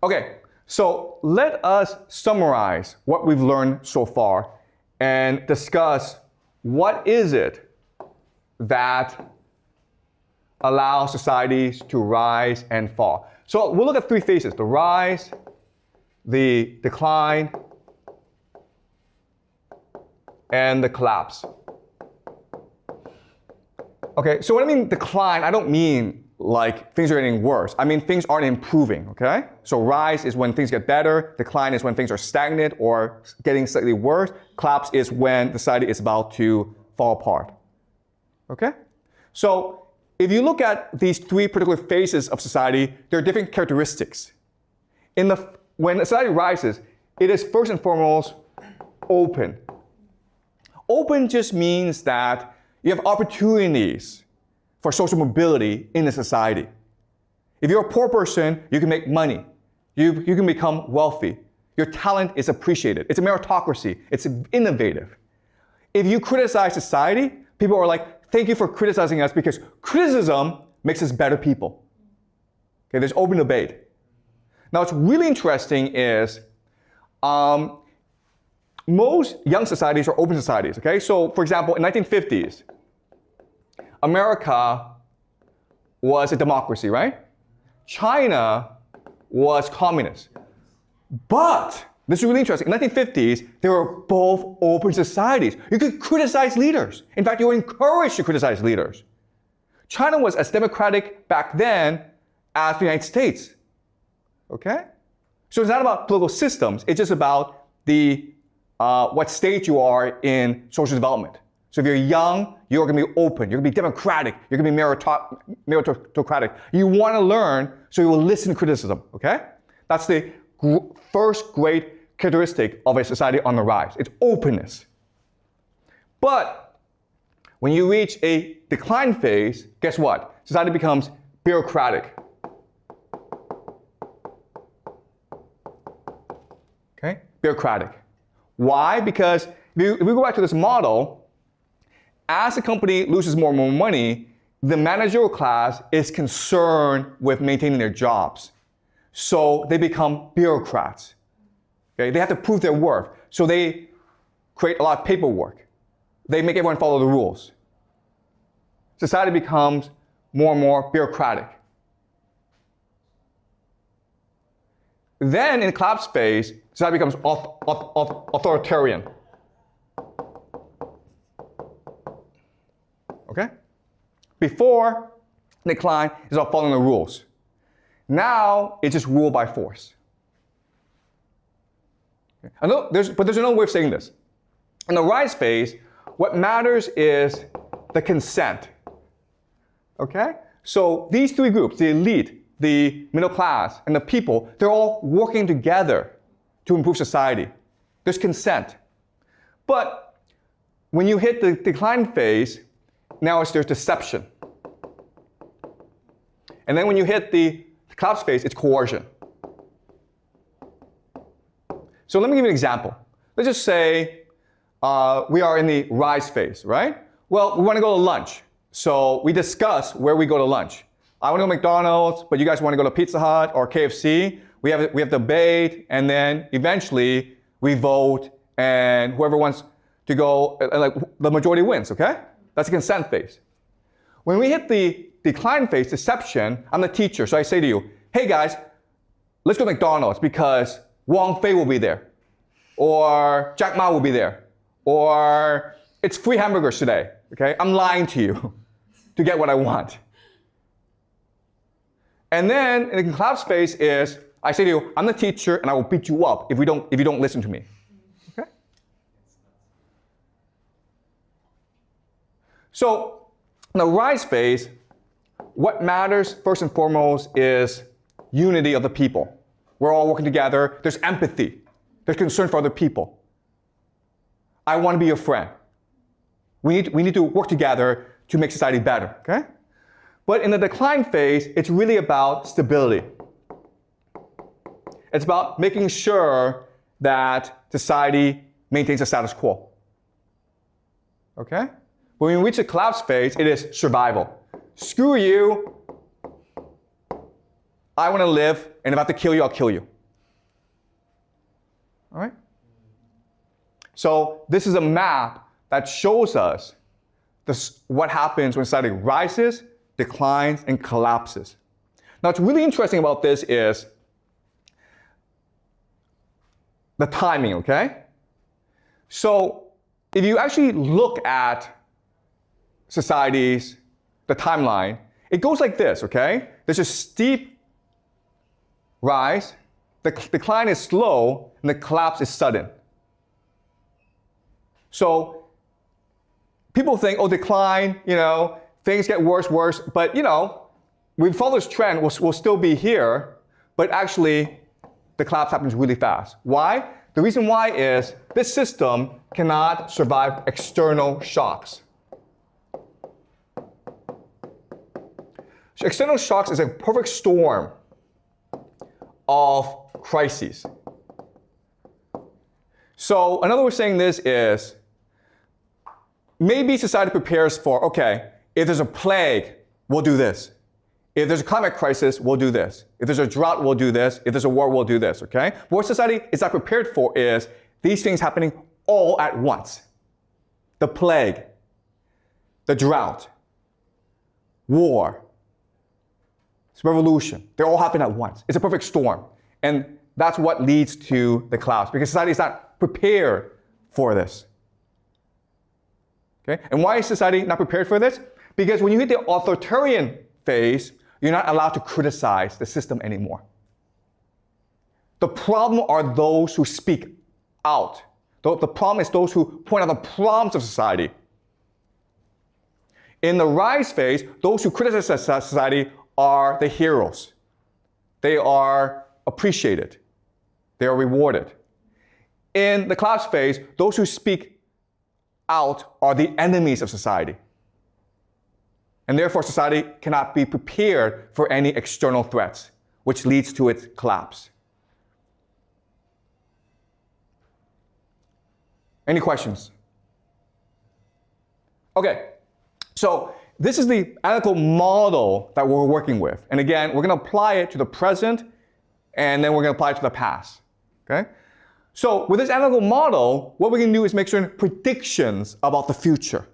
Okay, so let us summarize what we've learned so far and discuss what is it that allows societies to rise and fall. So we'll look at three phases: the rise, the decline, and the collapse. Okay, so when I mean decline, I don't mean like things are getting worse. I mean things aren't improving, okay? So rise is when things get better, decline is when things are stagnant or getting slightly worse, collapse is when society is about to fall apart, okay? So if you look at these three particular phases of society, there are different characteristics. When society rises, it is first and foremost open. Open just means that you have opportunities for social mobility in the society. If you're a poor person, you can make money. You can become wealthy. Your talent is appreciated. It's a meritocracy. It's innovative. If you criticize society, people are like, thank you for criticizing us because criticism makes us better people. Okay, there's open debate. Now, what's really interesting is most young societies are open societies, okay? So, for example, in 1950s, America was a democracy, right? China was communist. But, this is really interesting, in the 1950s, they were both open societies. You could criticize leaders. In fact, you were encouraged to criticize leaders. China was as democratic back then as the United States, okay? So it's not about political systems, it's just about what stage you are in social development. So if you're young, you're going to be open, you're going to be democratic, you're going to be meritocratic. You want to learn, so you will listen to criticism, okay? That's the first great characteristic of a society on the rise. It's openness. But when you reach a decline phase, guess what? Society becomes bureaucratic. Okay? Bureaucratic. Why? Because if we go back to this model, as a company loses more and more money, the managerial class is concerned with maintaining their jobs. So they become bureaucrats. Okay? They have to prove their worth. So they create a lot of paperwork. They make everyone follow the rules. Society becomes more and more bureaucratic. Then in the collapse phase, society becomes authoritarian. Okay? Before decline is about following the rules. Now it's just rule by force. Okay? But there's another way of saying this. In the rise phase, what matters is the consent. Okay? So these three groups, the elite, the middle class, and the people, they're all working together to improve society. There's consent. But when you hit the decline phase, now there's deception. And then when you hit the collapse phase, it's coercion. So let me give you an example. Let's just say we are in the rise phase, right? Well, we want to go to lunch. So we discuss where we go to lunch. I want to go to McDonald's, but you guys want to go to Pizza Hut or KFC. We have debate, and then eventually we vote, and whoever wants to go, like the majority wins, okay? That's the consent phase. When we hit the decline phase, deception, I'm the teacher, so I say to you, hey guys, let's go to McDonald's because Wang Fei will be there, or Jack Ma will be there, or it's free hamburgers today, okay? I'm lying to you to get what I want. And then in the collapse phase is, I say to you, I'm the teacher and I will beat you up if you don't listen to me. Okay? So in the rise phase, what matters first and foremost is unity of the people. We're all working together. There's empathy. There's concern for other people. I want to be your friend. We need to work together to make society better, okay? But in the decline phase, it's really about stability. It's about making sure that society maintains a status quo. Okay? When we reach the collapse phase, it is survival. Screw you. I want to live, and if I have to kill you, I'll kill you. All right? So this is a map that shows us what happens when society rises, declines, and collapses. Now, what's really interesting about this is the timing, okay? So if you actually look at societies, the timeline, it goes like this, okay? There's a steep rise, the decline is slow, and the collapse is sudden. So people think, oh, decline, things get worse, but we follow this trend, we'll still be here, but actually the collapse happens really fast. Why? The reason why is this system cannot survive external shocks. So external shocks is a perfect storm of crises. So another way of saying this is, maybe society prepares for, okay, if there's a plague, we'll do this. If there's a climate crisis, we'll do this. If there's a drought, we'll do this. If there's a war, we'll do this, okay? But what society is not prepared for is these things happening all at once. The plague, the drought, war, revolution, they all happen at once. It's a perfect storm. And that's what leads to the collapse, because society is not prepared for this. Okay? And why is society not prepared for this? Because when you hit the authoritarian phase, you're not allowed to criticize the system anymore. The problem are those who speak out. The problem is those who point out the problems of society. In the rise phase, those who criticize society are the heroes. They are appreciated. They are rewarded. In the collapse phase, those who speak out are the enemies of society. And therefore, society cannot be prepared for any external threats, which leads to its collapse. Any questions? Okay, so this is the analytical model that we're working with. And again, we're going to apply it to the present, and then we're going to apply it to the past. Okay? So with this analytical model, what we can do is make certain predictions about the future.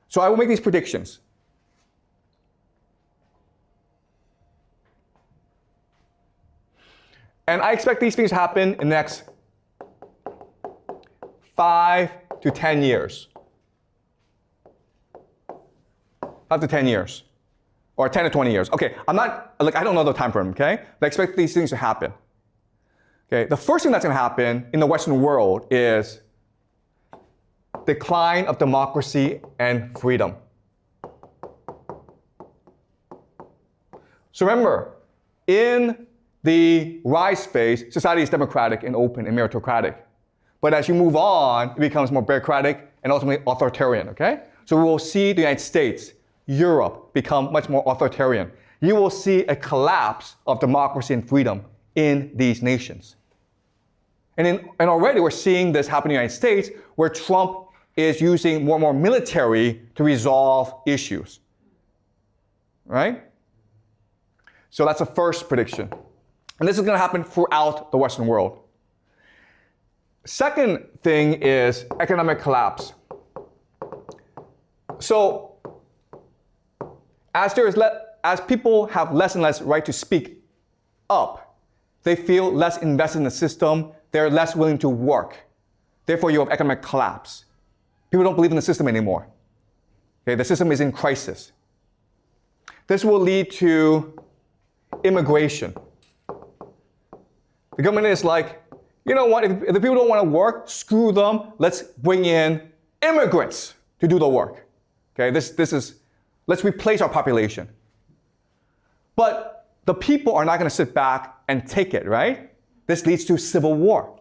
So I will make these predictions. And I expect these things to happen in the next 5 to 10 years. 5 to 10 years. Or 10 to 20 years. Okay, I don't know the time frame, okay? But I expect these things to happen. Okay, the first thing that's going to happen in the Western world is decline of democracy and freedom. So remember, in the rise phase, society is democratic and open and meritocratic. But as you move on, it becomes more bureaucratic and ultimately authoritarian, okay? So we will see the United States, Europe become much more authoritarian. You will see a collapse of democracy and freedom in these nations. And already we're seeing this happen in the United States, where Trump is using more and more military to resolve issues. Right? So that's the first prediction. And this is going to happen throughout the Western world. Second thing is economic collapse. So as people have less and less right to speak up, they feel less invested in the system, they're less willing to work. Therefore, you have economic collapse. People don't believe in the system anymore. Okay, the system is in crisis. This will lead to immigration. The government is like, you know what, if the people don't want to work, screw them, let's bring in immigrants to do the work. Okay, let's replace our population. But the people are not going to sit back and take it, right? This leads to civil war.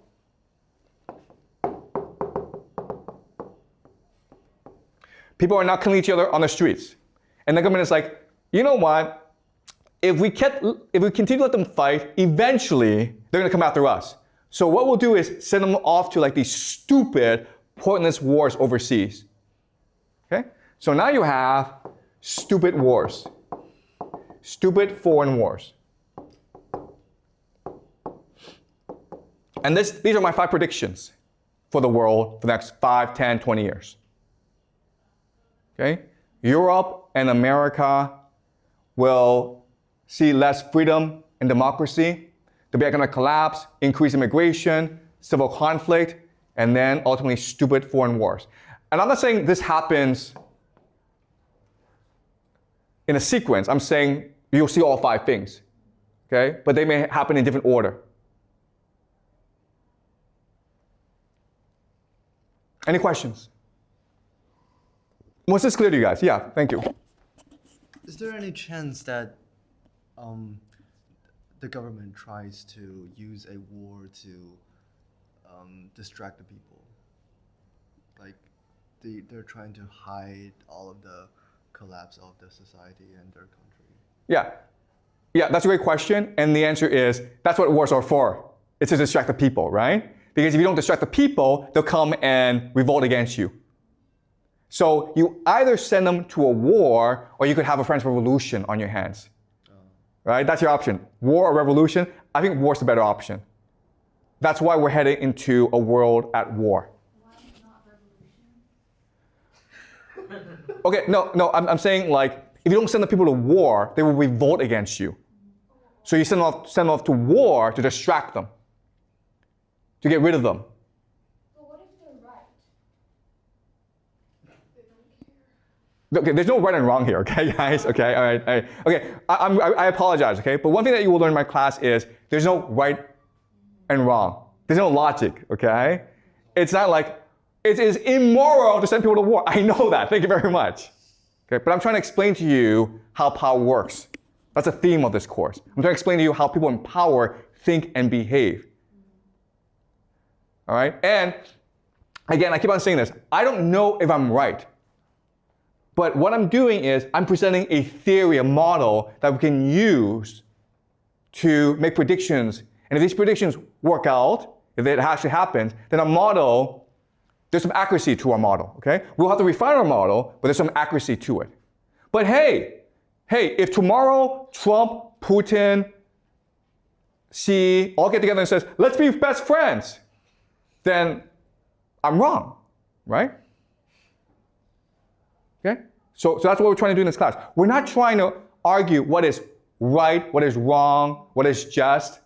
People are not killing each other on the streets. And the government is like, you know what? If we continue to let them fight, eventually they're going to come after us. So what we'll do is send them off to like these stupid, pointless wars overseas. Okay? So now you have stupid wars. Stupid foreign wars. And these are my 5 predictions for the world for the next 5, 10, 20 years. Okay? Europe and America will see less freedom and democracy. There'll be economic collapse, increased immigration, civil conflict, and then ultimately stupid foreign wars. And I'm not saying this happens in a sequence. I'm saying you'll see all 5 things. Okay? But they may happen in different order. Any questions? Was this clear to you guys? Yeah, thank you. Is there any chance that the government tries to use a war to distract the people? Like they're trying to hide all of the collapse of the society and their country? Yeah, that's a great question. And the answer is, that's what wars are for. It's to distract the people, right? Because if you don't distract the people, they'll come and revolt against you. So you either send them to a war, or you could have a French Revolution on your hands. Right? That's your option. War or revolution? I think war's the better option. That's why we're heading into a world at war. Why not revolution? Okay, no, I'm saying, like, if you don't send the people to war, they will revolt against you. So you send them off to war to distract them, to get rid of them. But what if they're right? They don't care. Okay, there's no right and wrong here, okay, guys? Okay, all right. Okay, I apologize, okay? But one thing that you will learn in my class is there's no right and wrong. There's no logic, okay? It's not like it is immoral to send people to war. I know that. Thank you very much. Okay, but I'm trying to explain to you how power works. That's a theme of this course. I'm trying to explain to you how people in power think and behave. All right? And again, I keep on saying this. I don't know if I'm right. But what I'm doing is I'm presenting a theory, a model that we can use to make predictions. And if these predictions work out, if it actually happens, then our model, there's some accuracy to our model, okay? We'll have to refine our model, but there's some accuracy to it. But hey, if tomorrow Trump, Putin, Xi all get together and says, let's be best friends, then I'm wrong, right? Okay? So that's what we're trying to do in this class. We're not trying to argue what is right, what is wrong, what is just,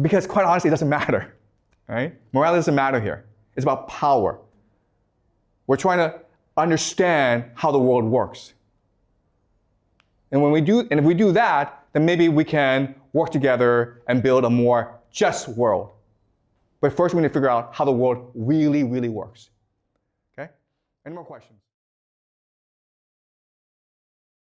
because quite honestly, it doesn't matter, right? Morality doesn't matter here. It's about power. We're trying to understand how the world works. And if we do that, then maybe we can work together and build a more just world. But first we need to figure out how the world really, really works. Okay? Any more questions?